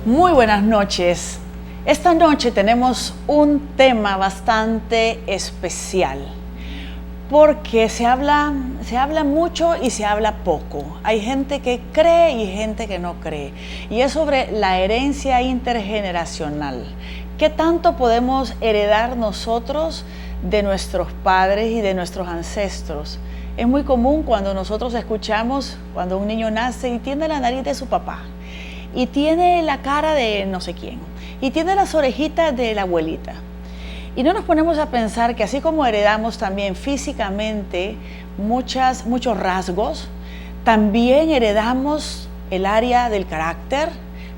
Muy buenas noches. Esta noche tenemos un tema bastante especial porque se habla mucho y se habla poco. Hay gente que cree y gente que no cree. Y es sobre la herencia intergeneracional. ¿Qué tanto podemos heredar nosotros de nuestros padres y de nuestros ancestros? Es muy común cuando nosotros escuchamos, cuando un niño nace y tiene la nariz de su papá, y tiene la cara de no sé quién, y tiene las orejitas de la abuelita. Y no nos ponemos a pensar que así como heredamos también físicamente muchos rasgos, también heredamos el área del carácter,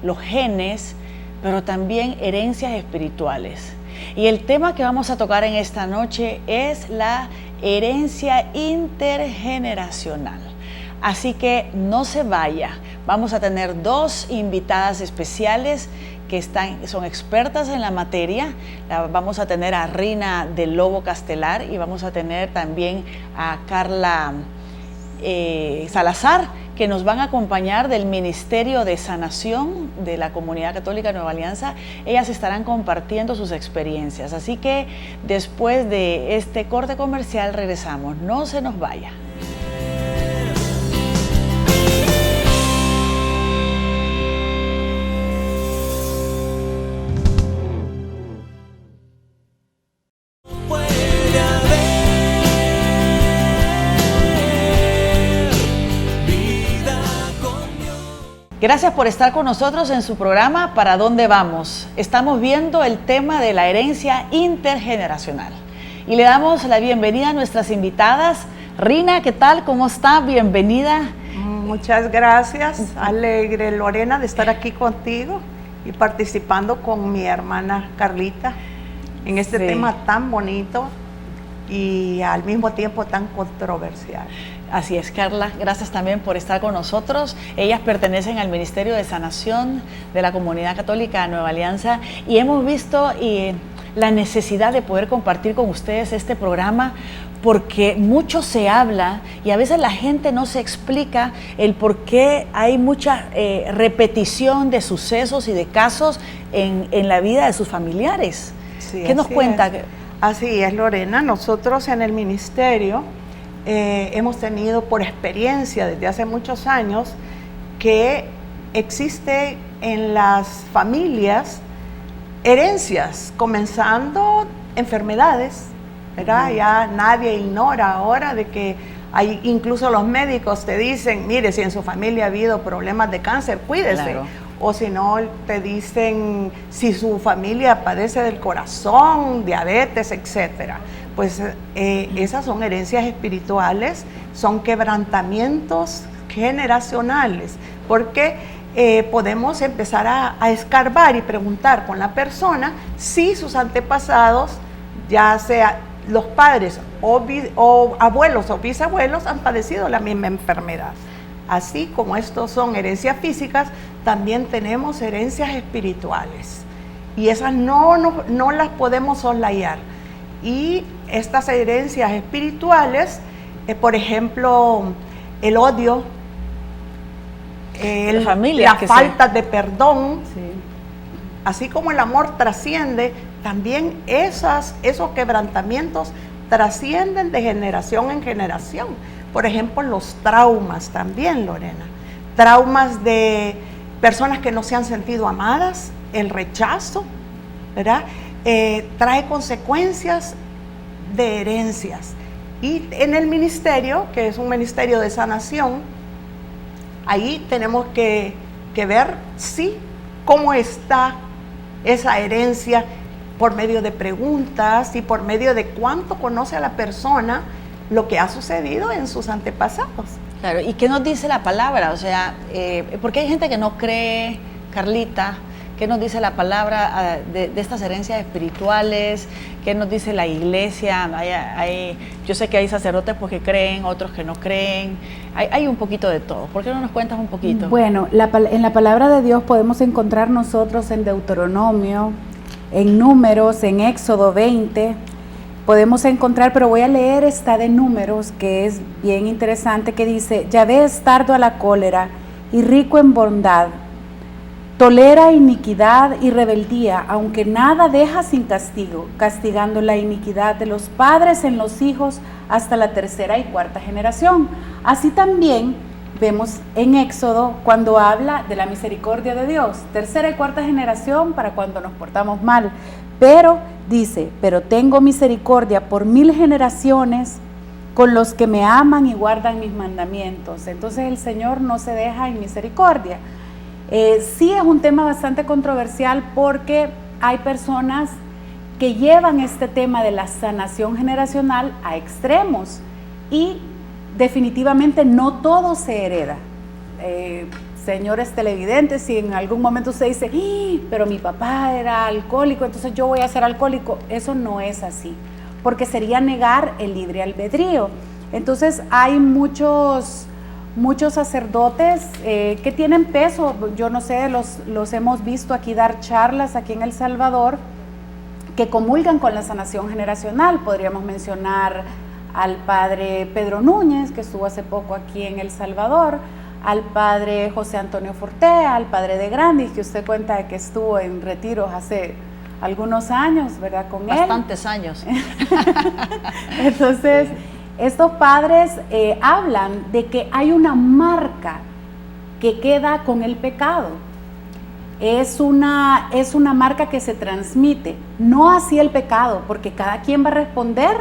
los genes, pero también herencias espirituales. Y el tema que vamos a tocar en esta noche es la herencia intergeneracional. Así que no se vaya. Vamos a tener dos invitadas especiales que son expertas en la materia. Vamos a tener a Rina del Lobo Castelar y vamos a tener también a Carla Salazar, que nos van a acompañar del Ministerio de Sanación de la Comunidad Católica Nueva Alianza. Ellas estarán compartiendo sus experiencias. Así que después de este corte comercial regresamos. No se nos vaya. Gracias por estar con nosotros en su programa ¿Para dónde vamos? Estamos viendo el tema de la herencia intergeneracional. Y le damos la bienvenida a nuestras invitadas. Rina, ¿qué tal? ¿Cómo está? Bienvenida. Muchas gracias. Alegre, Lorena, de estar aquí contigo y participando con mi hermana Carlita en este tema tan bonito y al mismo tiempo tan controversial. Así es, Carla, gracias también por estar con nosotros. Ellas pertenecen al Ministerio de Sanación de la Comunidad Católica Nueva Alianza y hemos visto la necesidad de poder compartir con ustedes este programa porque mucho se habla y a veces la gente no se explica el por qué hay mucha repetición de sucesos y de casos en la vida de sus familiares. Sí, ¿qué nos cuenta? Así es, Lorena. Nosotros en el ministerio hemos tenido por experiencia desde hace muchos años que existe en las familias herencias, comenzando enfermedades, ¿verdad? Ya nadie ignora ahora de que hay, incluso los médicos te dicen, mire, si en su familia ha habido problemas de cáncer, cuídese. Claro. O si no, te dicen si su familia padece del corazón, diabetes, etcétera. Pues esas son herencias espirituales, son quebrantamientos generacionales, porque podemos empezar a escarbar y preguntar con la persona si sus antepasados, ya sea los padres o abuelos o bisabuelos, han padecido la misma enfermedad. Así como estos son herencias físicas, también tenemos herencias espirituales y esas no las podemos soslayar. Y estas herencias espirituales, por ejemplo, el odio, la falta de perdón, así como el amor trasciende, también esos quebrantamientos trascienden de generación en generación. Por ejemplo, los traumas también, Lorena. Traumas de personas que no se han sentido amadas, el rechazo, ¿verdad? Trae consecuencias de herencias. Y en el ministerio, que es un ministerio de sanación, ahí tenemos que ver cómo está esa herencia por medio de preguntas y por medio de cuánto conoce a la persona lo que ha sucedido en sus antepasados. Claro, ¿y qué nos dice la palabra? O sea, porque hay gente que no cree, Carlita, ¿qué nos dice la palabra de estas herencias espirituales? ¿Qué nos dice la iglesia? Yo sé que hay sacerdotes porque creen, otros que no creen. Hay un poquito de todo. ¿Por qué no nos cuentas un poquito? Bueno, en la palabra de Dios podemos encontrar nosotros en Deuteronomio, en Números, en Éxodo 20, podemos encontrar, pero voy a leer esta de Números, que es bien interesante, que dice: Yahvé es tardo a la cólera y rico en bondad, tolera iniquidad y rebeldía, aunque nada deja sin castigo, castigando la iniquidad de los padres en los hijos hasta la tercera y cuarta generación. Así también vemos en Éxodo cuando habla de la misericordia de Dios, tercera y cuarta generación para cuando nos portamos mal. Pero dice, pero tengo misericordia por 1000 generaciones con los que me aman y guardan mis mandamientos. Entonces el Señor no se deja en misericordia. Sí es un tema bastante controversial porque hay personas que llevan este tema de la sanación generacional a extremos y definitivamente no todo se hereda. Señores televidentes, si en algún momento usted dice, pero mi papá era alcohólico, entonces yo voy a ser alcohólico, eso no es así, porque sería negar el libre albedrío. Entonces hay muchos sacerdotes que tienen peso, yo no sé, los hemos visto aquí dar charlas aquí en El Salvador, que comulgan con la sanación generacional. Podríamos mencionar al padre Pedro Núñez, que estuvo hace poco aquí en El Salvador, al padre José Antonio Fortea, al padre de Grandis, que usted cuenta de que estuvo en retiros hace algunos años, ¿verdad? Con bastantes años. Entonces, estos padres hablan de que hay una marca que queda con el pecado. Es una marca que se transmite, no así el pecado, porque cada quien va a responder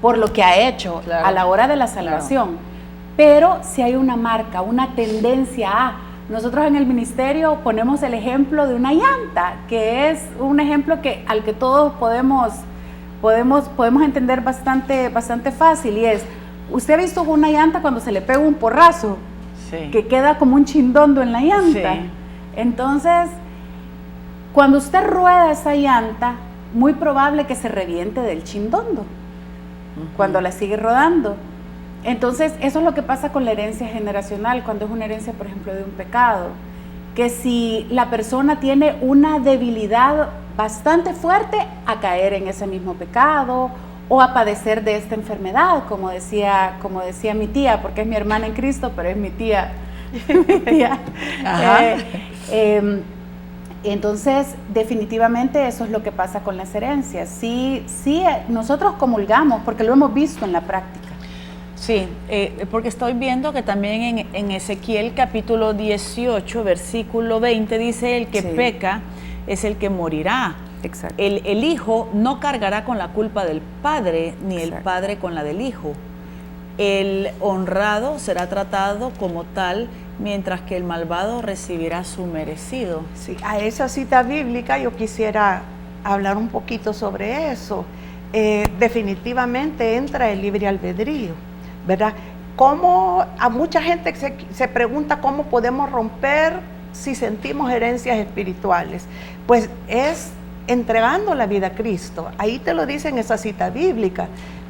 por lo que ha hecho, claro, a la hora de la salvación. Claro. Pero si hay una marca, una tendencia a... Nosotros en el ministerio ponemos el ejemplo de una llanta, que es un ejemplo al que todos podemos entender bastante fácil, y es, ¿usted ha visto una llanta cuando se le pega un porrazo? Sí. Que queda como un chindondo en la llanta. Sí. Entonces, cuando usted rueda esa llanta, muy probable que se reviente del chindondo cuando la sigue rodando. Entonces, eso es lo que pasa con la herencia generacional, cuando es una herencia, por ejemplo, de un pecado, que si la persona tiene una debilidad bastante fuerte a caer en ese mismo pecado o a padecer de esta enfermedad, como decía mi tía, porque es mi hermana en Cristo, pero es mi tía. Entonces, definitivamente eso es lo que pasa con las herencias. Sí, nosotros comulgamos porque lo hemos visto en la práctica. Sí, porque estoy viendo que también en Ezequiel capítulo 18, versículo 20, dice, el que peca es el que morirá. Exacto. El hijo no cargará con la culpa del padre, ni el padre con la del hijo. El honrado será tratado como tal, mientras que el malvado recibirá su merecido. Sí, a esa cita bíblica yo quisiera hablar un poquito sobre eso. Definitivamente entra el libre albedrío, ¿verdad? ¿Cómo? A mucha gente se pregunta cómo podemos romper si sentimos herencias espirituales. Pues es entregando la vida a Cristo. Ahí te lo dice en esa cita bíblica.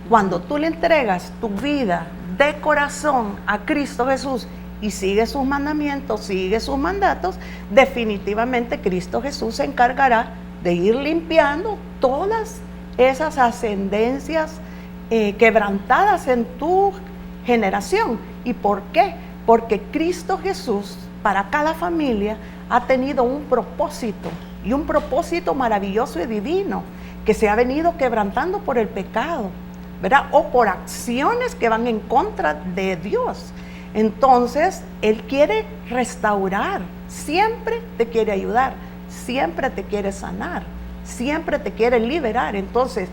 Cuando tú le entregas tu vida de corazón a Cristo Jesús y sigues sus mandamientos, sigues sus mandatos, definitivamente Cristo Jesús se encargará de ir limpiando todas esas ascendencias quebrantadas en tu generación. ¿Y por qué? Porque Cristo Jesús para cada familia ha tenido un propósito, y un propósito maravilloso y divino, que se ha venido quebrantando por el pecado, ¿verdad? O por acciones que van en contra de Dios. Entonces, Él quiere restaurar, siempre te quiere ayudar, siempre te quiere sanar, siempre te quiere liberar. Entonces,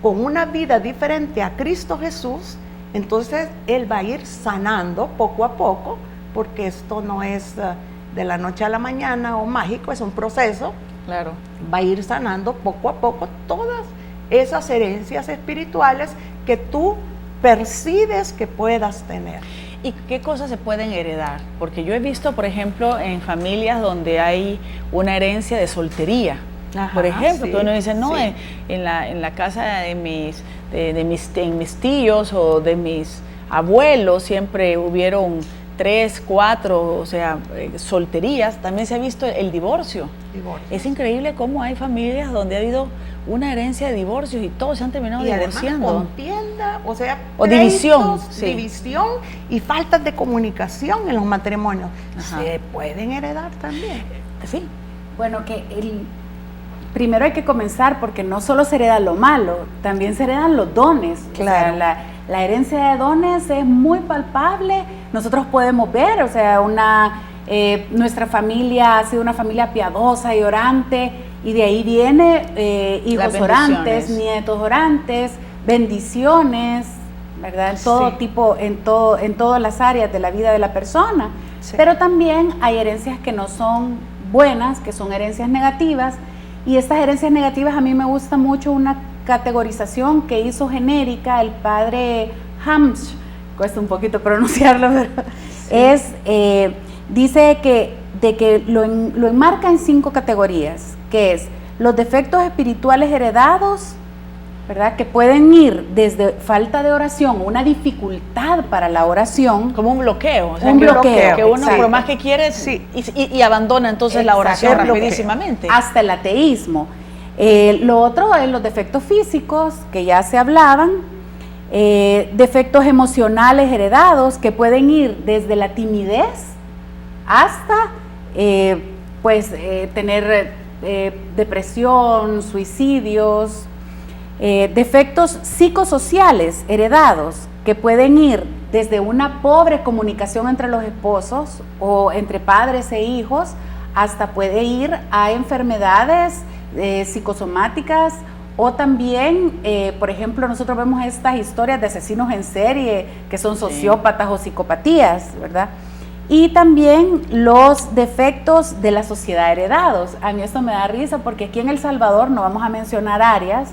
con una vida diferente a Cristo Jesús, entonces Él va a ir sanando poco a poco, porque esto no es de la noche a la mañana o mágico, es un proceso. Claro. Va a ir sanando poco a poco todas esas herencias espirituales que tú percibes que puedas tener. ¿Y qué cosas se pueden heredar? Porque yo he visto, por ejemplo, en familias donde hay una herencia de soltería. Ajá, por ejemplo, sí, que uno dice, no, sí, en la casa de mis tíos o de mis abuelos siempre hubieron 3, 4, o sea, solterías, también se ha visto el divorcio. Es increíble cómo hay familias donde ha habido una herencia de divorcios y todos se han terminado divorciando. Contienda, o sea, división. División y faltas de comunicación en los matrimonios. Se pueden heredar también. Sí. Bueno, primero hay que comenzar porque no solo se hereda lo malo, también se heredan los dones. Claro. O sea, la herencia de dones es muy palpable. Nosotros podemos ver, o sea, nuestra familia ha sido una familia piadosa y orante, y de ahí viene hijos orantes, nietos orantes, bendiciones, ¿verdad? En todo tipo, en todas las áreas de la vida de la persona. Sí. Pero también hay herencias que no son buenas, que son herencias negativas, y estas herencias negativas a mí me gusta mucho una categorización que hizo genérica el padre Hamsch, cuesta un poquito pronunciarlo, pero dice que lo enmarca en 5 categorías, que es los defectos espirituales heredados, ¿verdad? Que pueden ir desde falta de oración, una dificultad para la oración, como un bloqueo, o sea, un bloqueo que uno por más que quiere y abandona entonces la oración rapidísimamente, hasta el ateísmo. Lo otro es los defectos físicos, que ya se hablaban, defectos emocionales heredados, que pueden ir desde la timidez hasta tener depresión, suicidios, defectos psicosociales heredados, que pueden ir desde una pobre comunicación entre los esposos o entre padres e hijos, hasta puede ir a enfermedades psicosomáticas, o también, por ejemplo, nosotros vemos estas historias de asesinos en serie que son sociópatas o psicopatías, ¿verdad? Y también los defectos de la sociedad heredados. A mí esto me da risa porque aquí en El Salvador no vamos a mencionar áreas,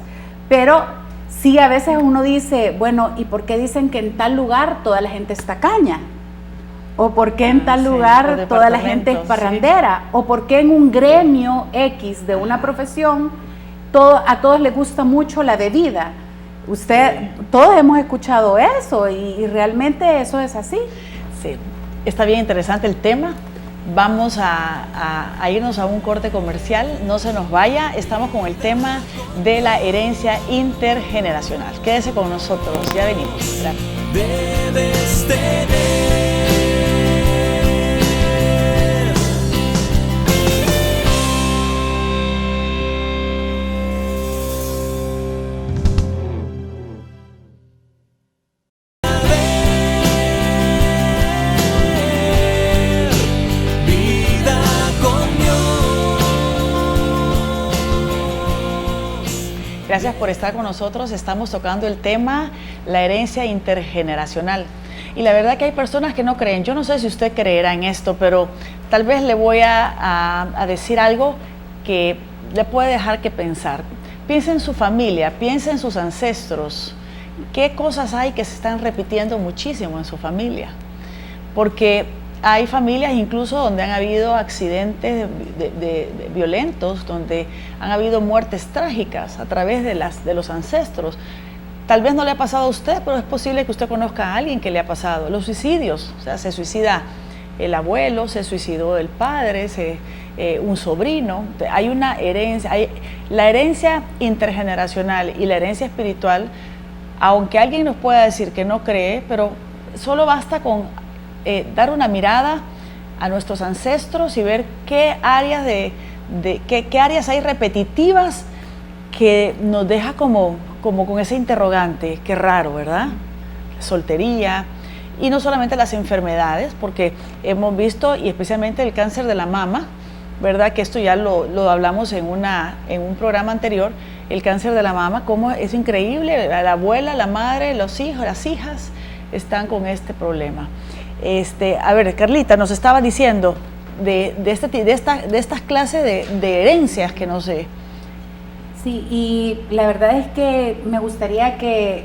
pero sí a veces uno dice, bueno, ¿y por qué dicen que en tal lugar toda la gente es tacaña? ¿O por qué en tal lugar toda la gente es parrandera? ¿O por qué en un gremio X de una profesión a todos les gusta mucho la bebida? Todos hemos escuchado eso y realmente eso es así. Sí, está bien interesante el tema. Vamos a irnos a un corte comercial, no se nos vaya, estamos con el tema de la herencia intergeneracional. Quédese con nosotros, ya venimos. Debes tener. Gracias por estar con nosotros. Estamos tocando el tema, la herencia intergeneracional. Y la verdad que hay personas que no creen. Yo no sé si usted creerá en esto, pero tal vez le voy a decir algo que le puede dejar que pensar. Piense en su familia, piense en sus ancestros. ¿Qué cosas hay que se están repitiendo muchísimo en su familia? Porque hay familias incluso donde han habido accidentes violentos, donde han habido muertes trágicas a través de los ancestros. Tal vez no le ha pasado a usted, pero es posible que usted conozca a alguien que le ha pasado. Los suicidios, o sea, se suicida el abuelo, se suicidó el padre, un sobrino. Hay una herencia, la herencia intergeneracional y la herencia espiritual, aunque alguien nos pueda decir que no cree, pero solo basta con dar una mirada a nuestros ancestros y ver qué áreas qué áreas hay repetitivas que nos deja como con ese interrogante. Qué raro, ¿verdad? Soltería, y no solamente las enfermedades, porque hemos visto, y especialmente el cáncer de la mama, ¿verdad? Que esto ya lo hablamos en un programa anterior, el cáncer de la mama, cómo es increíble, la abuela, la madre, los hijos, las hijas están con este problema. A ver, Carlita nos estaba diciendo de estas clases de herencias que no sé. Sí, y la verdad es que me gustaría que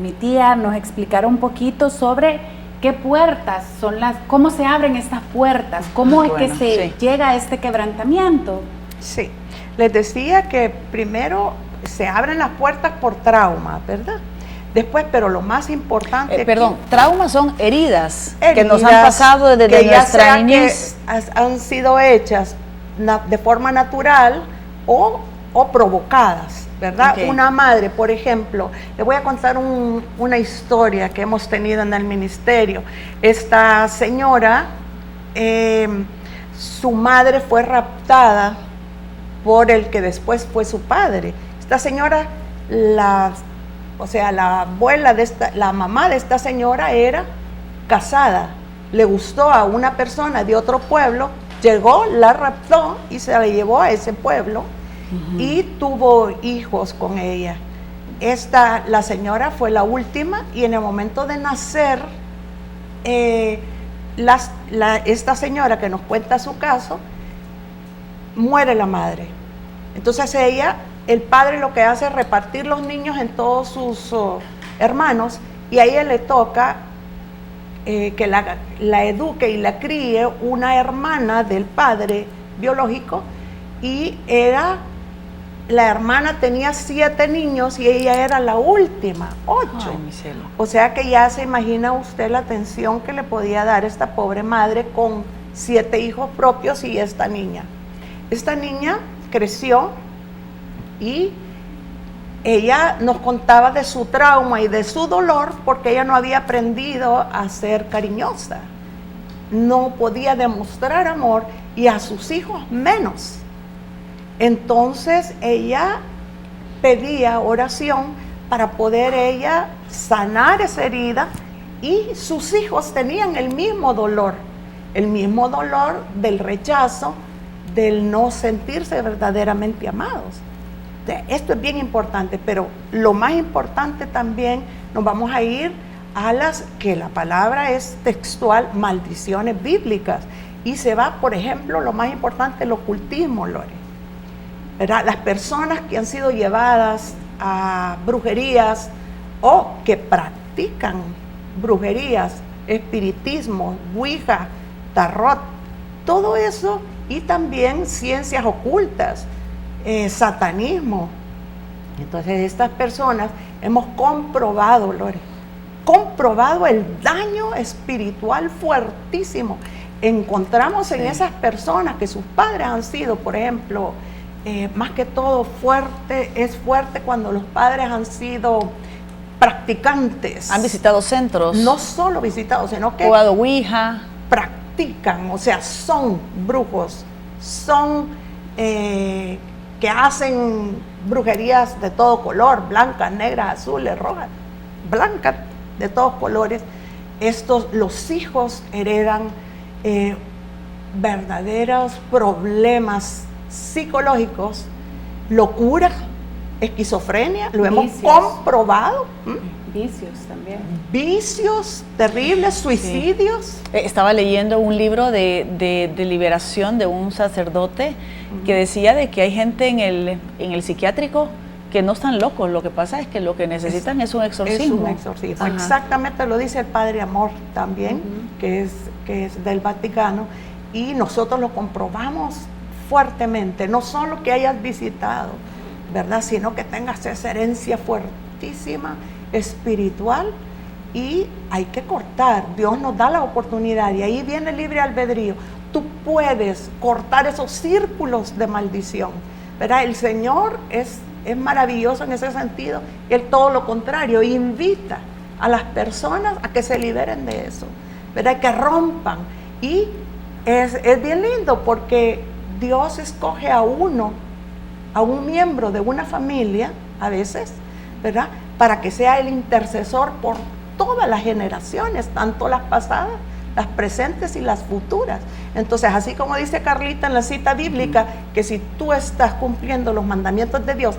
mi tía nos explicara un poquito sobre qué puertas son cómo se abren estas puertas, cómo es que se llega a este quebrantamiento. Sí, les decía que primero se abren las puertas por trauma, ¿verdad? Después, pero lo más importante aquí, perdón, traumas son heridas que nos han heridas pasado desde que ya nuestra sea niñez. que han sido hechas de forma natural o provocadas, ¿verdad? Ok. Una madre, por ejemplo, le voy a contar una historia que hemos tenido en el ministerio. Esta señora, su madre fue raptada por el que después fue su padre. Esta señora, la abuela la mamá de esta señora era casada, le gustó a una persona de otro pueblo, llegó, la raptó y se la llevó a ese pueblo y tuvo hijos con ella. La señora fue la última y en el momento de nacer, esta señora que nos cuenta su caso, muere la madre. Entonces el padre lo que hace es repartir los niños en todos sus hermanos y a ella le toca que la eduque y la críe una hermana del padre biológico y la hermana tenía 7 niños y ella era la última, 8. Ay, mi cielo. O sea que ya se imagina usted la atención que le podía dar esta pobre madre con 7 hijos propios y esta niña. Esta niña creció y ella nos contaba de su trauma y de su dolor porque ella no había aprendido a ser cariñosa. No podía demostrar amor y a sus hijos menos. Entonces ella pedía oración para poder ella sanar esa herida y sus hijos tenían el mismo dolor del rechazo, del no sentirse verdaderamente amados. Esto es bien importante, pero lo más importante también, nos vamos a ir a que la palabra es textual, maldiciones bíblicas, y se va, por ejemplo, lo más importante, el ocultismo, Lore, ¿verdad? Las personas que han sido llevadas a brujerías o que practican brujerías, espiritismo, ouija, tarot, todo eso, y también ciencias ocultas, satanismo. Entonces estas personas hemos comprobado, Lore, el daño espiritual fuertísimo. Encontramos en esas personas que sus padres han sido, por ejemplo, más que todo es fuerte cuando los padres han sido practicantes. Han visitado centros. No solo visitados, sino que jugado ouija. Practican, o sea, son brujos, son que hacen brujerías de todo color, blancas, negras, azules, rojas, blancas, de todos colores. Los hijos heredan verdaderos problemas psicológicos, locura, esquizofrenia, lo hemos comprobado. Vicios también. Vicios terribles, suicidios. Sí. Estaba leyendo un libro de liberación de un sacerdote que decía de que hay gente en el psiquiátrico que no están locos, lo que pasa es que lo que necesitan es un exorcismo. Es un exorcismo, Ajá. exactamente, lo dice el Padre Amor también, que es del Vaticano, y nosotros lo comprobamos fuertemente, no solo que hayas visitado, ¿verdad?, sino que tengas esa herencia fuertísima, espiritual, y hay que cortar. Dios nos da la oportunidad y ahí viene el libre albedrío. Tú puedes cortar esos círculos de maldición, ¿verdad? El Señor es maravilloso en ese sentido, y Él todo lo contrario, invita a las personas a que se liberen de eso, ¿verdad? Que rompan, y es bien lindo porque Dios escoge a un miembro de una familia, a veces, ¿verdad?, para que sea el intercesor por todas las generaciones, tanto las pasadas, las presentes y las futuras. Entonces, así como dice Carlita en la cita bíblica, que si tú estás cumpliendo los mandamientos de Dios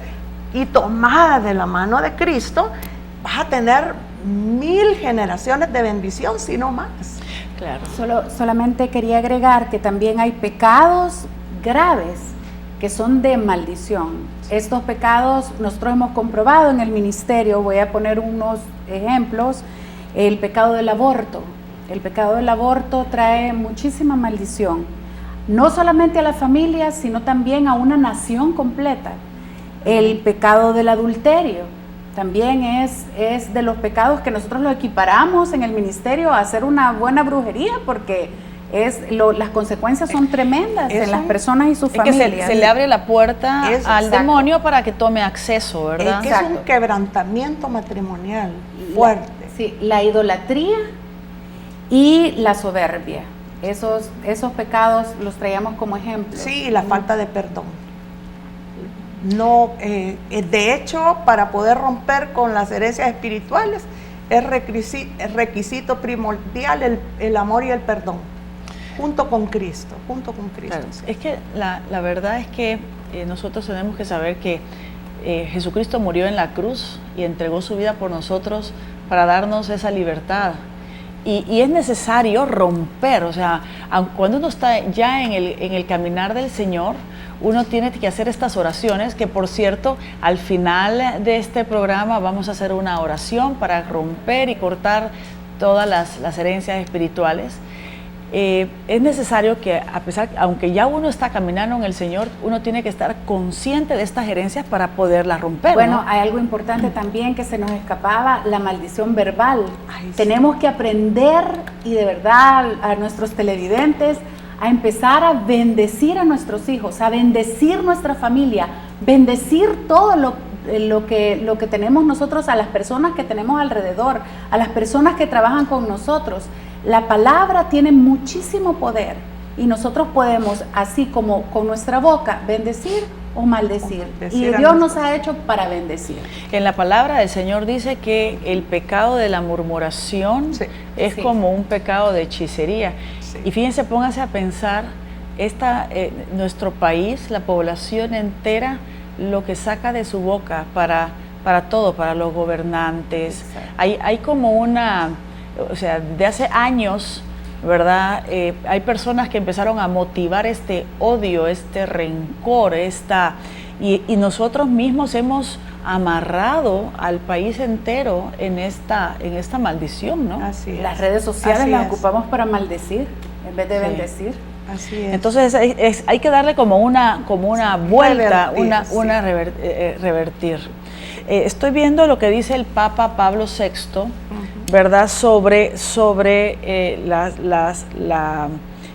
y tomada de la mano de Cristo, vas a tener 1000 generaciones de bendición, si no más. Claro. Solamente quería agregar que también hay pecados graves que son de maldición. Estos pecados nosotros hemos comprobado en el ministerio. Voy a poner unos ejemplos. El pecado del aborto. El pecado del aborto trae muchísima maldición, no solamente a la familia, sino también a una nación completa. El pecado del adulterio también es de los pecados que nosotros lo equiparamos en el ministerio a hacer una buena brujería, porque las consecuencias son tremendas en las personas y sus familias. Que se le abre la puerta al demonio para que tome acceso, ¿verdad? Es un quebrantamiento matrimonial fuerte. Sí, la idolatría y la soberbia. Esos pecados los traíamos como ejemplo. Sí, y la falta de perdón. No, de hecho, para poder romper con las herencias espirituales es requisito primordial el amor y el perdón, junto con Cristo. Claro, es que la verdad es que nosotros tenemos que saber que Jesucristo murió en la cruz y entregó su vida por nosotros para darnos esa libertad. Y es necesario romper, o sea, cuando uno está ya en el caminar del Señor, uno tiene que hacer estas oraciones, que por cierto, al final de este programa vamos a hacer una oración para romper y cortar todas las herencias espirituales. Es necesario que, aunque ya uno está caminando en el Señor, uno tiene que estar consciente de estas herencias para poderlas romper. Bueno, ¿no? hay algo importante también que se nos escapaba, la maldición verbal. Tenemos que aprender, y de verdad a nuestros televidentes, a empezar a bendecir a nuestros hijos, a bendecir nuestra familia, bendecir todo lo que tenemos nosotros, a las personas que tenemos alrededor, a las personas que trabajan con nosotros. La palabra tiene muchísimo poder y nosotros podemos, así como con nuestra boca, bendecir o maldecir. Y Dios nos ha hecho para bendecir. En la palabra del Señor dice que el pecado de la murmuración es como un pecado de hechicería. Sí. Y fíjense, pónganse a pensar, nuestro país, la población entera, lo que saca de su boca para todo, para los gobernantes. Hay como o sea, de hace años, ¿verdad? Hay personas que empezaron a motivar este odio, este rencor, y nosotros mismos hemos amarrado al país entero en esta maldición, ¿no? Así es. Las redes sociales las ocupamos para maldecir en vez de bendecir. Así es. Entonces hay que darle como una vuelta, revertir. Estoy viendo lo que dice el Papa Pablo VI, ¿verdad? Sobre la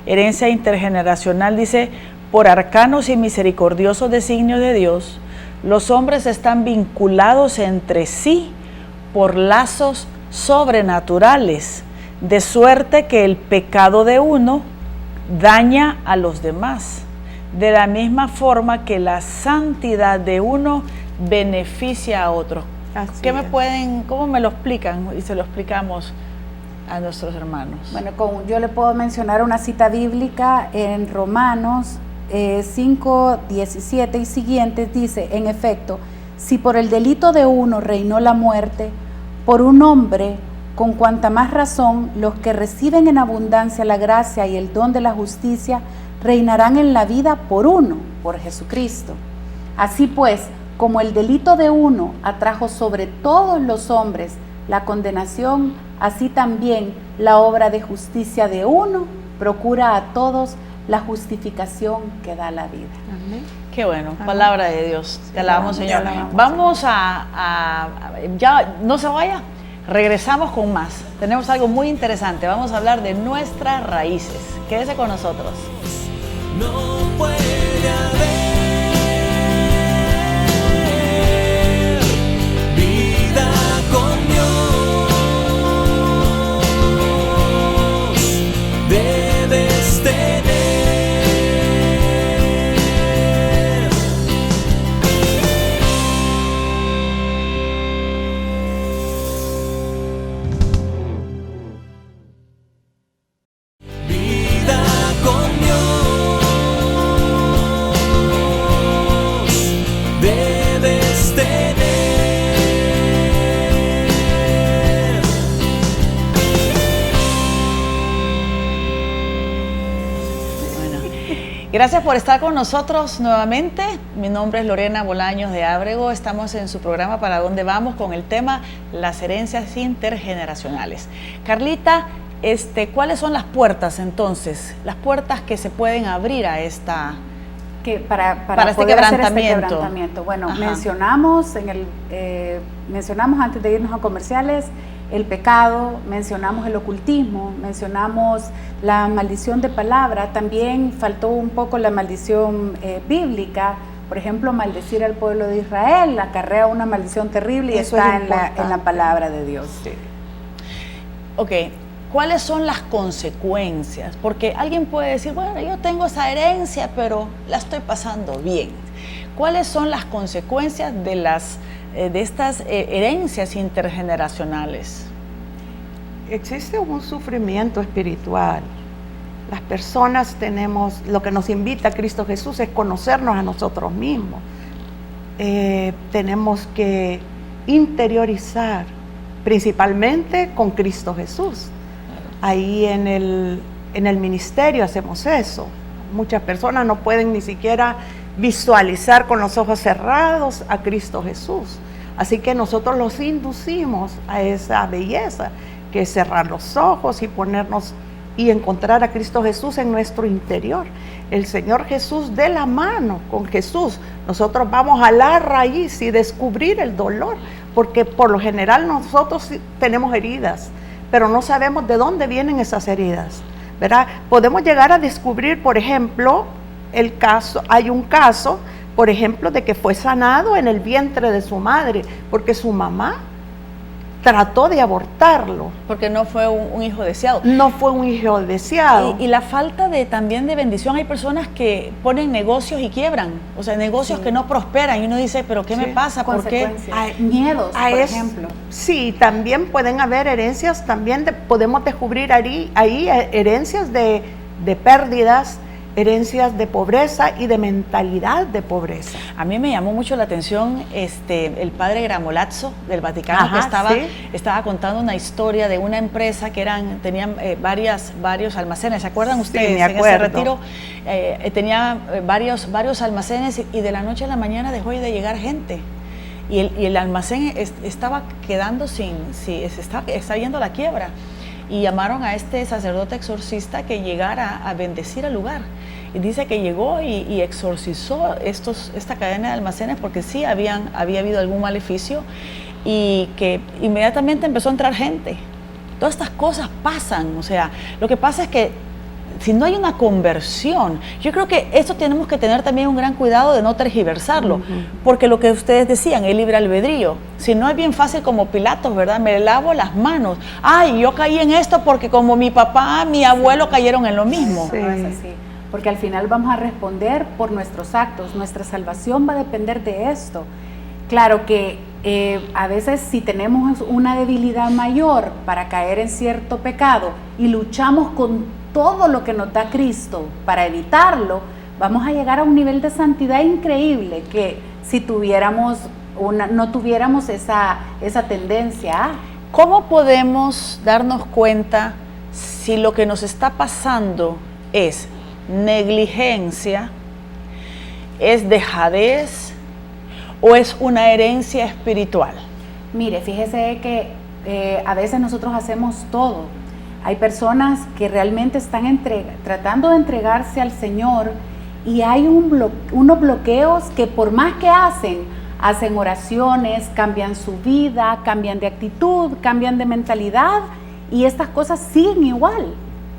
herencia intergeneracional. Dice: por arcanos y misericordiosos designios de Dios, los hombres están vinculados entre sí por lazos sobrenaturales, de suerte que el pecado de uno daña a los demás, de la misma forma que la santidad de uno beneficia a otros. ¿Cómo me lo explican? Y se lo explicamos a nuestros hermanos. Bueno, yo le puedo mencionar una cita bíblica en Romanos 5:17 y siguientes. Dice: en efecto, si por el delito de uno reinó la muerte, por un hombre, con cuanta más razón los que reciben en abundancia la gracia y el don de la justicia reinarán en la vida por uno, por Jesucristo. Así pues, como el delito de uno atrajo sobre todos los hombres la condenación, así también la obra de justicia de uno procura a todos la justificación que da la vida. Amén. Qué bueno, palabra de Dios. Te alabamos, Señor. Vamos ya no se vaya, regresamos con más. Tenemos algo muy interesante. Vamos a hablar de nuestras raíces. Quédese con nosotros. No puede haber vida con Dios. Debes tener vida con Dios. Debes tener. Gracias por estar con nosotros nuevamente. Mi nombre es Lorena Bolaños de Ábrego. Estamos en su programa Para Dónde Vamos con el tema las herencias intergeneracionales. Carlita, ¿cuáles son las puertas entonces? Las puertas que se pueden abrir a esta que para este poder hacer quebrantamiento. este quebrantamiento. Bueno, Ajá. mencionamos antes de irnos a comerciales el pecado, mencionamos el ocultismo, mencionamos la maldición de palabra, también faltó un poco la maldición bíblica. Por ejemplo, maldecir al pueblo de Israel acarrea una maldición terrible y Eso está es en la palabra de Dios. Sí. Ok, ¿cuáles son las consecuencias? Porque alguien puede decir, bueno, yo tengo esa herencia, pero la estoy pasando bien. ¿Cuáles son las consecuencias de estas herencias intergeneracionales? Existe un sufrimiento espiritual. Las personas tenemos, lo que nos invita a Cristo Jesús es conocernos a nosotros mismos. Tenemos que interiorizar, principalmente con Cristo Jesús. Ahí en el ministerio hacemos eso. Muchas personas no pueden ni siquiera visualizar con los ojos cerrados a Cristo Jesús. Así que nosotros los inducimos a esa belleza, que es cerrar los ojos y ponernos y encontrar a Cristo Jesús en nuestro interior. El Señor Jesús, de la mano con Jesús, nosotros vamos a la raíz y descubrir el dolor, porque por lo general nosotros tenemos heridas, pero no sabemos de dónde vienen esas heridas, ¿verdad? Podemos llegar a descubrir, por ejemplo, hay un caso, por ejemplo, de que fue sanado en el vientre de su madre, porque su mamá trató de abortarlo. Porque no fue un hijo deseado. No fue un hijo deseado. Y la falta también de bendición. Hay personas que ponen negocios y quiebran, o sea, negocios que no prosperan, y uno dice, pero ¿qué me pasa? ¿Por qué? Miedos, por ejemplo. Sí, también pueden haber herencias, también podemos descubrir ahí herencias de pérdidas, herencias de pobreza y de mentalidad de pobreza. A mí me llamó mucho la atención el padre Gramolazzo del Vaticano. Ajá, que estaba contando una historia de una empresa que tenían varios almacenes. ¿Se acuerdan ustedes? Sí, me En ese acuerdo. retiro tenía varios almacenes, y de la noche a la mañana dejó de llegar gente. Y el almacén estaba quedando está yendo a la quiebra. Y llamaron a este sacerdote exorcista que llegara a bendecir el lugar. Y dice que llegó y exorcizó esta cadena de almacenes, porque sí había habido algún maleficio, y que inmediatamente empezó a entrar gente. Todas estas cosas pasan. O sea, lo que pasa es que si no hay una conversión, yo creo que esto tenemos que tener también un gran cuidado de no tergiversarlo, porque lo que ustedes decían, el libre albedrío, si no es bien fácil como Pilatos, ¿verdad? Me lavo las manos, ay, yo caí en esto porque como mi papá, mi abuelo cayeron en lo mismo. Sí. No es así, porque al final vamos a responder por nuestros actos, nuestra salvación va a depender de esto. Claro que a veces si tenemos una debilidad mayor para caer en cierto pecado y luchamos con todo lo que nos da Cristo para evitarlo, vamos a llegar a un nivel de santidad increíble que si no tuviéramos esa tendencia. ¿Cómo podemos darnos cuenta si lo que nos está pasando es negligencia, es dejadez o es una herencia espiritual? Mire, fíjese que a veces nosotros hacemos todo. Hay personas que realmente están tratando de entregarse al Señor, y hay unos bloqueos que por más que hacen oraciones, cambian su vida, cambian de actitud, cambian de mentalidad, y estas cosas siguen igual.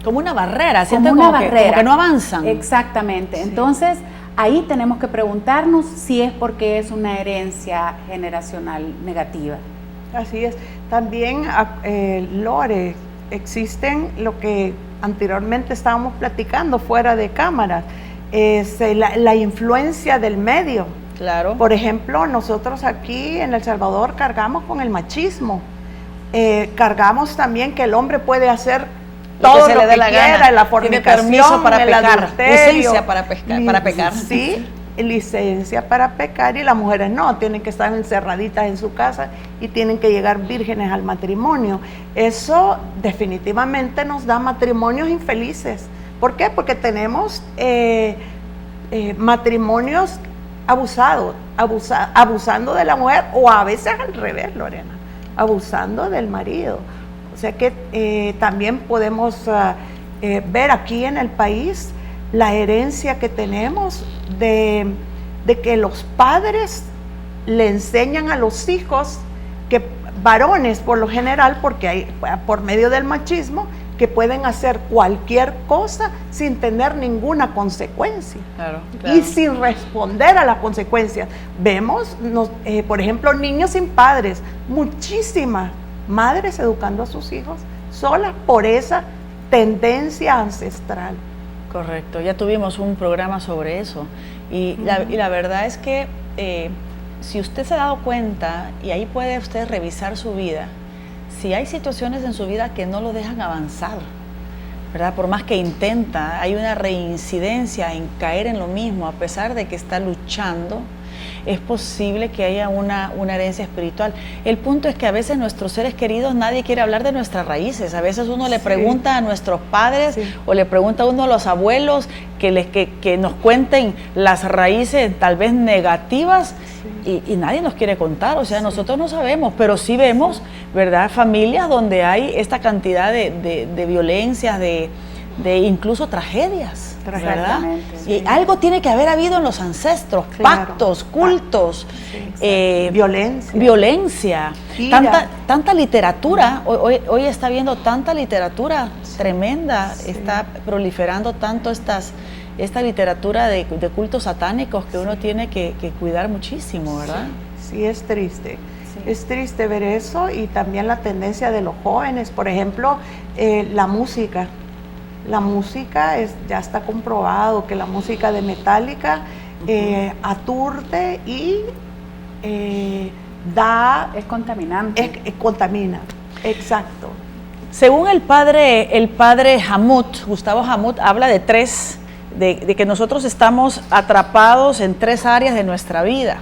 Como una barrera, Como una barrera. Como que no avanzan. Exactamente. Sí. Entonces, ahí tenemos que preguntarnos si es porque es una herencia generacional negativa. Así es. También, Lore, existen lo que anteriormente estábamos platicando fuera de cámara, es la influencia del medio. Claro. Por ejemplo, nosotros aquí en El Salvador cargamos con el machismo, cargamos también que el hombre puede hacer todo lo que quiera, la fornicación, tiene permiso para el pecar, adulterio, licencia para pecar. Sí, licencia para pecar, y las mujeres no, tienen que estar encerraditas en su casa y tienen que llegar vírgenes al matrimonio. Eso definitivamente nos da matrimonios infelices. ¿Por qué? Porque tenemos matrimonios abusando de la mujer, o a veces al revés, Lorena, abusando del marido. O sea que también podemos ver aquí en el país la herencia que tenemos de que los padres le enseñan a los hijos, que varones por lo general, porque hay por medio del machismo, que pueden hacer cualquier cosa sin tener ninguna consecuencia. Claro. Y sin responder a las consecuencias. Vemos, por ejemplo, niños sin padres, muchísimas madres educando a sus hijos solas por esa tendencia ancestral. Correcto, ya tuvimos un programa sobre eso y la verdad es que si usted se ha dado cuenta, y ahí puede usted revisar su vida, si hay situaciones en su vida que no lo dejan avanzar, ¿verdad? Por más que intenta, hay una reincidencia en caer en lo mismo, a pesar de que está luchando, es posible que haya una herencia espiritual. El punto es que a veces nuestros seres queridos, nadie quiere hablar de nuestras raíces. A veces uno le pregunta a nuestros padres o le pregunta a uno a los abuelos que nos cuenten las raíces tal vez negativas y nadie nos quiere contar. O sea, nosotros no sabemos, pero sí vemos, ¿verdad?, familias donde hay esta cantidad de violencias, de incluso tragedias. ¿Verdad? Y algo tiene que haber habido en los ancestros, pactos, cultos, violencia, tanta literatura. Hoy está habiendo tanta literatura tremenda, está proliferando tanto esta literatura de cultos satánicos que uno tiene que cuidar muchísimo, ¿verdad? Sí, es triste. Es triste ver eso, y también la tendencia de los jóvenes, por ejemplo, la música. La música ya está comprobado que la música de Metallica aturde y es contaminante. Contamina, exacto. Según el padre Hamut, Gustavo Hamut, habla de que nosotros estamos atrapados en 3 áreas de nuestra vida.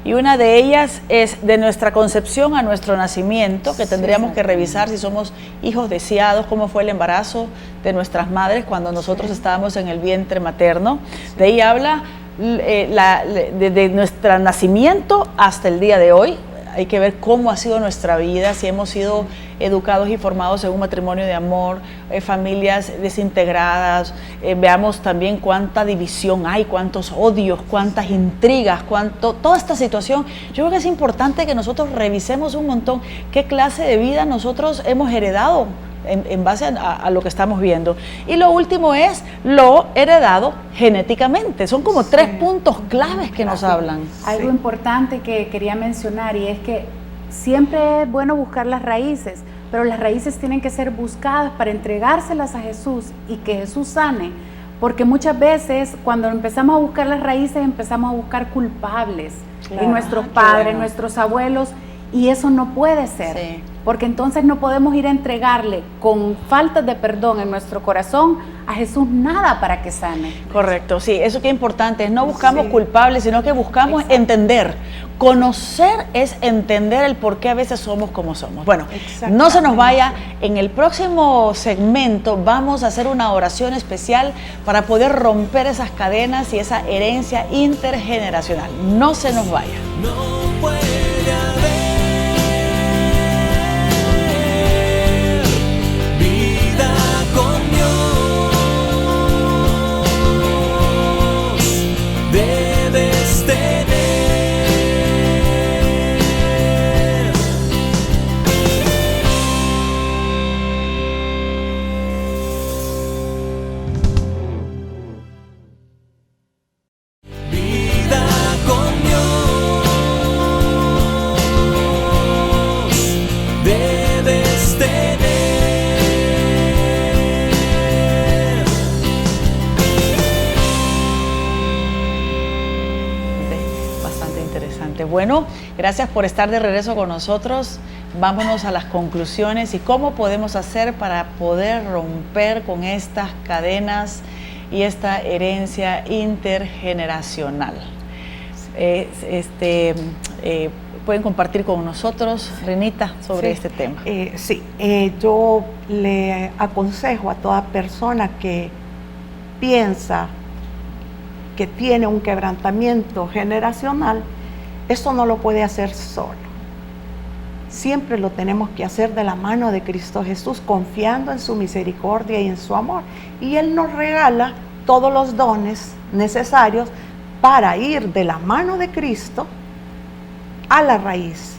Y una de ellas es de nuestra concepción a nuestro nacimiento, que tendríamos que revisar si somos hijos deseados, cómo fue el embarazo de nuestras madres cuando nosotros estábamos en el vientre materno. De ahí habla de nuestro nacimiento hasta el día de hoy. Hay que ver cómo ha sido nuestra vida, si hemos sido educados y formados en un matrimonio de amor, familias desintegradas. Veamos también cuánta división hay, cuántos odios, cuántas intrigas, toda esta situación. Yo creo que es importante que nosotros revisemos un montón qué clase de vida nosotros hemos heredado en base a lo que estamos viendo. Y lo último es lo heredado genéticamente. Son como 3 puntos claves que nos hablan. Algo importante que quería mencionar, y es que siempre es bueno buscar las raíces, pero las raíces tienen que ser buscadas para entregárselas a Jesús y que Jesús sane, porque muchas veces cuando empezamos a buscar las raíces empezamos a buscar culpables en nuestros padres, nuestros abuelos, y eso no puede ser, porque entonces no podemos ir a entregarle con falta de perdón en nuestro corazón a Jesús nada para que sane. Correcto, sí, eso que es importante, no buscamos culpables, sino que buscamos entender. Conocer es entender el por qué a veces somos como somos. Bueno, no se nos vaya, en el próximo segmento vamos a hacer una oración especial para poder romper esas cadenas y esa herencia intergeneracional. No se nos vaya. No puede haber vida con Dios, debes tener vida con Dios, debes tener. Bastante interesante. Bueno, gracias por estar de regreso con nosotros. Vámonos a las conclusiones y cómo podemos hacer para poder romper con estas cadenas y esta herencia intergeneracional. Pueden compartir con nosotros, Renita, sobre este tema. Yo le aconsejo a toda persona que piensa que tiene un quebrantamiento generacional, esto no lo puede hacer solo. Siempre lo tenemos que hacer de la mano de Cristo Jesús, confiando en su misericordia y en su amor. Y Él nos regala todos los dones necesarios para ir de la mano de Cristo a la raíz.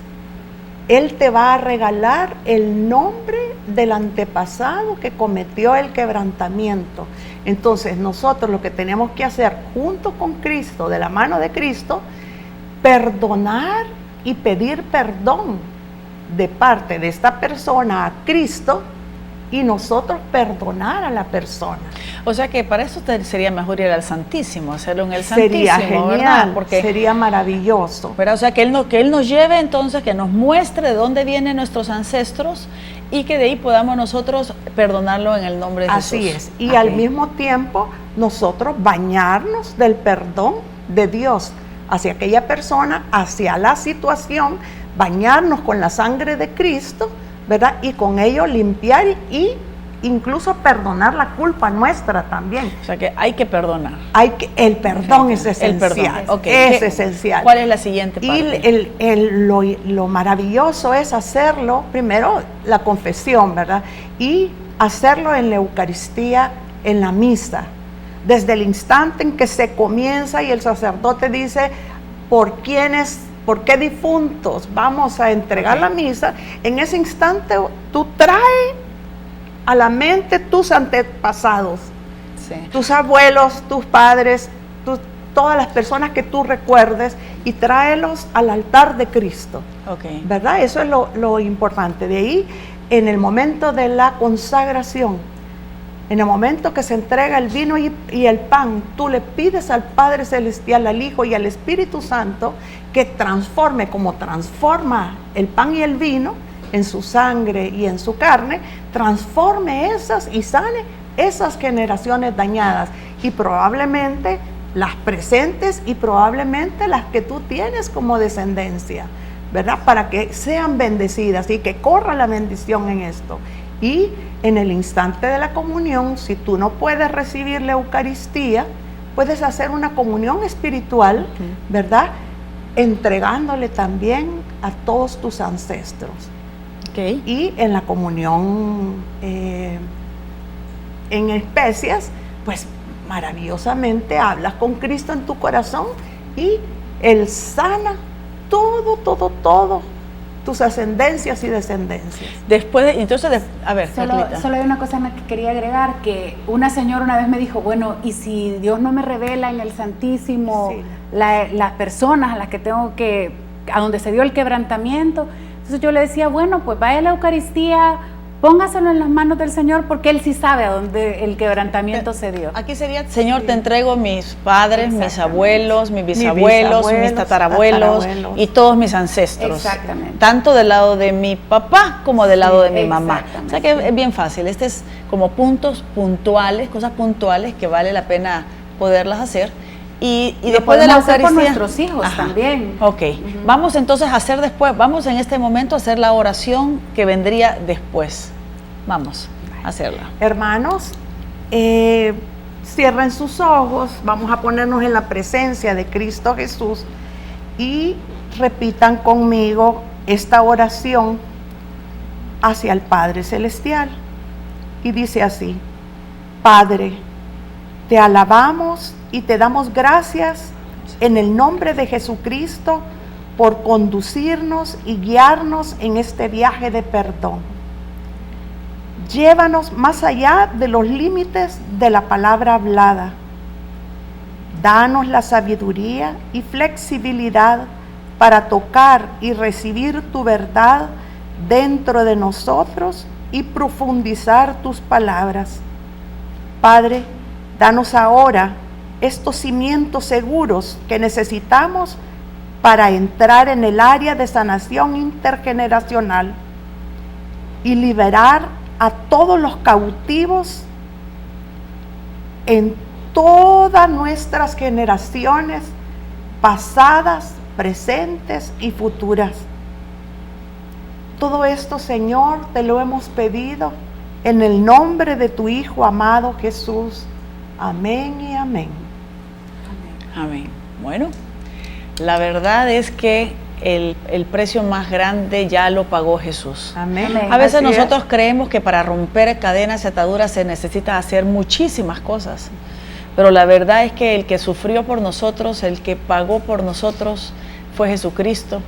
Él te va a regalar el nombre del antepasado que cometió el quebrantamiento. Entonces nosotros lo que tenemos que hacer junto con Cristo, de la mano de Cristo, perdonar y pedir perdón de parte de esta persona a Cristo y nosotros perdonar a la persona. O sea que para eso sería mejor ir al Santísimo, hacerlo en el Sería Santísimo, genial, ¿verdad? Porque, sería maravilloso. ¿verdad? O sea que él nos lleve entonces, que nos muestre de dónde vienen nuestros ancestros y que de ahí podamos nosotros perdonarlo en el nombre de Jesús. Así es. Y Ok. al mismo tiempo nosotros bañarnos del perdón de Dios hacia aquella persona, hacia la situación, bañarnos con la sangre de Cristo, ¿verdad? Y con ello limpiar y incluso perdonar la culpa nuestra también. O sea que hay que perdonar. El perdón es El esencial. perdón, ok. Es esencial. ¿Cuál es la siguiente parte? Y lo maravilloso es hacerlo, primero la confesión, ¿verdad? Y hacerlo en la Eucaristía, en la misa. Desde el instante en que se comienza y el sacerdote dice, ¿por qué difuntos vamos a entregar la misa? En ese instante tú traes a la mente tus antepasados, Sí. tus abuelos, tus padres, todas las personas que tú recuerdes y tráelos al altar de Cristo, Ok. ¿verdad? Eso es lo importante. De ahí, en el momento de la consagración, en el momento que se entrega el vino y el pan, tú le pides al Padre Celestial, al Hijo y al Espíritu Santo que transforme, como transforma el pan y el vino en su sangre y en su carne, transforme esas y sane esas generaciones dañadas y probablemente las presentes y probablemente las que tú tienes como descendencia, ¿verdad? Para que sean bendecidas y que corra la bendición en esto. Y en el instante de la comunión, si tú no puedes recibir la Eucaristía, puedes hacer una comunión espiritual, ¿verdad? Entregándole también a todos tus ancestros. Okay. Y en la comunión en especias, pues maravillosamente hablas con Cristo en tu corazón y Él sana todo tus ascendencias y descendencias. Después, entonces, a ver, Solo hay una cosa en la que quería agregar, que una señora una vez me dijo, bueno, y si Dios no me revela en el Santísimo Sí. las personas a las que a donde se dio el quebrantamiento, entonces yo le decía, bueno, pues vaya a la Eucaristía, póngaselo en las manos del Señor, porque Él sí sabe a dónde el quebrantamiento se dio. Aquí sería, Señor, te entrego mis padres, mis Exactamente. abuelos, mis bisabuelos, mis tatarabuelos y todos mis ancestros. Exactamente. Tanto del lado de mi papá como del lado de mi mamá. Exactamente. O sea que es bien fácil. Este es como puntos puntuales, cosas puntuales que vale la pena poderlas hacer. Y Lo después de la podemos hacer Eucaristía. por nuestros hijos Ajá. también. Ok, vamos entonces a hacer después, vamos en este momento a hacer la oración que vendría después. Vamos a hacerla. Hermanos, cierren sus ojos, vamos a ponernos en la presencia de Cristo Jesús y repitan conmigo esta oración hacia el Padre Celestial. Y dice así: Padre, te alabamos y te damos gracias en el nombre de Jesucristo por conducirnos y guiarnos en este viaje de perdón. Llévanos más allá de los límites de la palabra hablada. Danos la sabiduría y flexibilidad para tocar y recibir tu verdad dentro de nosotros y profundizar tus palabras. Padre, danos ahora estos cimientos seguros que necesitamos para entrar en el área de sanación intergeneracional y liberar a todos los cautivos en todas nuestras generaciones pasadas, presentes y futuras. Todo esto, Señor, te lo hemos pedido en el nombre de tu Hijo amado Jesús. Amén y amén. Amén. Bueno, la verdad es que el precio más grande ya lo pagó Jesús. Amén. Amén. A veces Así es. nosotros creemos que para romper cadenas y ataduras se necesita hacer muchísimas cosas, pero la verdad es que el que sufrió por nosotros, el que pagó por nosotros fue Jesucristo.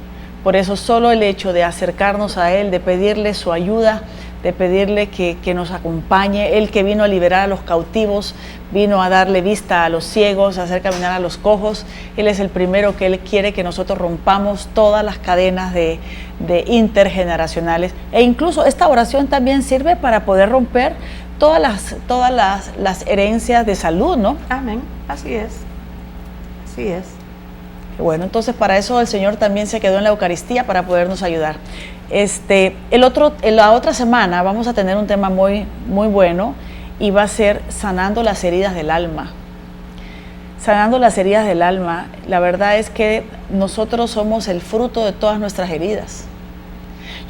Por eso solo el hecho de acercarnos a Él, de pedirle su ayuda, de pedirle que nos acompañe, Él que vino a liberar a los cautivos, vino a darle vista a los ciegos, a hacer caminar a los cojos, Él es el primero que Él quiere que nosotros rompamos todas las cadenas de intergeneracionales. E incluso esta oración también sirve para poder romper todas las herencias de salud, ¿no? Amén, así es, así es. Bueno, entonces para eso el Señor también se quedó en la Eucaristía para podernos ayudar. La otra semana vamos a tener un tema muy, muy bueno y va a ser sanando las heridas del alma. Sanando las heridas del alma. La verdad es que nosotros somos el fruto de todas nuestras heridas.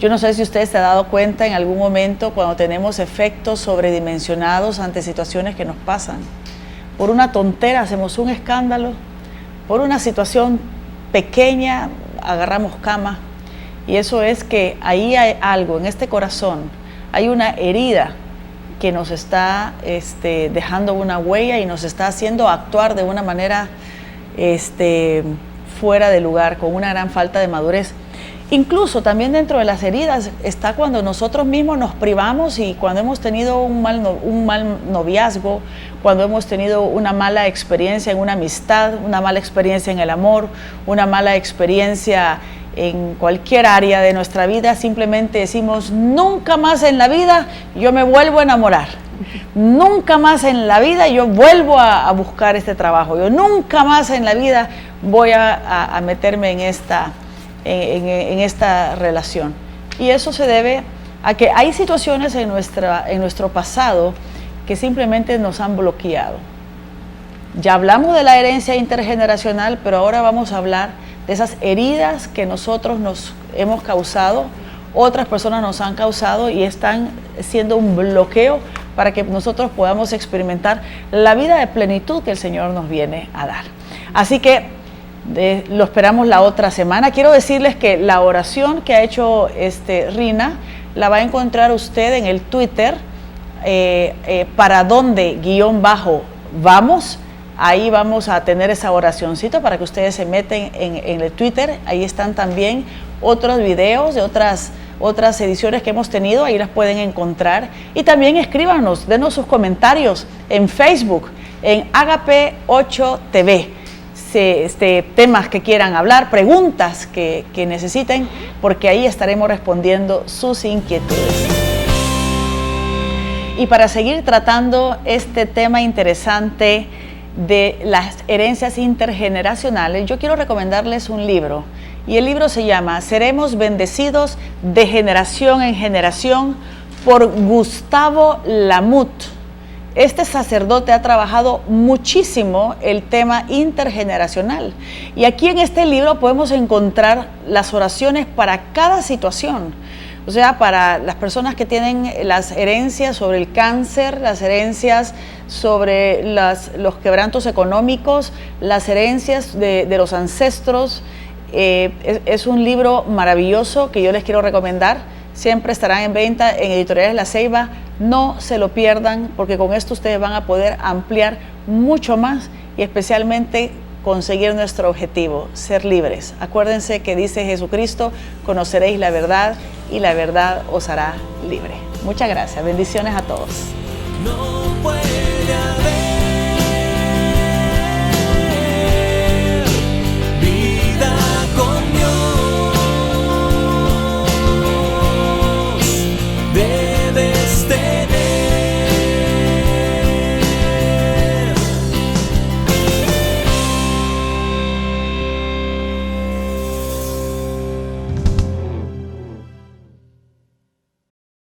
Yo no sé si usted se ha dado cuenta en algún momento cuando tenemos efectos sobredimensionados ante situaciones que nos pasan. Por una tontera hacemos un escándalo, por una situación pequeña agarramos cama, y eso es que ahí hay algo en este corazón, hay una herida que nos está dejando una huella y nos está haciendo actuar de una manera fuera de lugar, con una gran falta de madurez. Incluso también dentro de las heridas está cuando nosotros mismos nos privamos y cuando hemos tenido un mal noviazgo, cuando hemos tenido una mala experiencia en una amistad, una mala experiencia en el amor, una mala experiencia en cualquier área de nuestra vida, simplemente decimos, nunca más en la vida yo me vuelvo a enamorar, nunca más en la vida yo vuelvo a buscar este trabajo, yo nunca más en la vida voy a meterme en esta relación. Y eso se debe a que hay situaciones en nuestro pasado que simplemente nos han bloqueado. Ya hablamos de la herencia intergeneracional, pero ahora vamos a hablar de esas heridas que nosotros nos hemos causado, otras personas nos han causado y están siendo un bloqueo para que nosotros podamos experimentar la vida de plenitud que el Señor nos viene a dar. Así que lo esperamos la otra semana. Quiero decirles que la oración que ha hecho Rina la va a encontrar usted en el Twitter, para donde _vamos. Ahí vamos a tener esa oracioncita para que ustedes se meten en el Twitter. Ahí están también otros videos de otras ediciones que hemos tenido, ahí las pueden encontrar. Y también escríbanos, denos sus comentarios en Facebook, en Agape 8 TV. Temas que quieran hablar, preguntas que necesiten, porque ahí estaremos respondiendo sus inquietudes. Y para seguir tratando este tema interesante de las herencias intergeneracionales, yo quiero recomendarles un libro, y el libro se llama Seremos bendecidos de generación en generación, por Gustavo Lamut. Este sacerdote ha trabajado muchísimo el tema intergeneracional, y aquí en este libro podemos encontrar las oraciones para cada situación. O sea, para las personas que tienen las herencias sobre el cáncer, las herencias sobre los quebrantos económicos, las herencias de los ancestros. Es un libro maravilloso que yo les quiero recomendar. Siempre estarán en venta en Editoriales La Ceiba. No se lo pierdan, porque con esto ustedes van a poder ampliar mucho más y especialmente conseguir nuestro objetivo, ser libres. Acuérdense que dice Jesucristo, conoceréis la verdad y la verdad os hará libre. Muchas gracias, bendiciones a todos. No puedo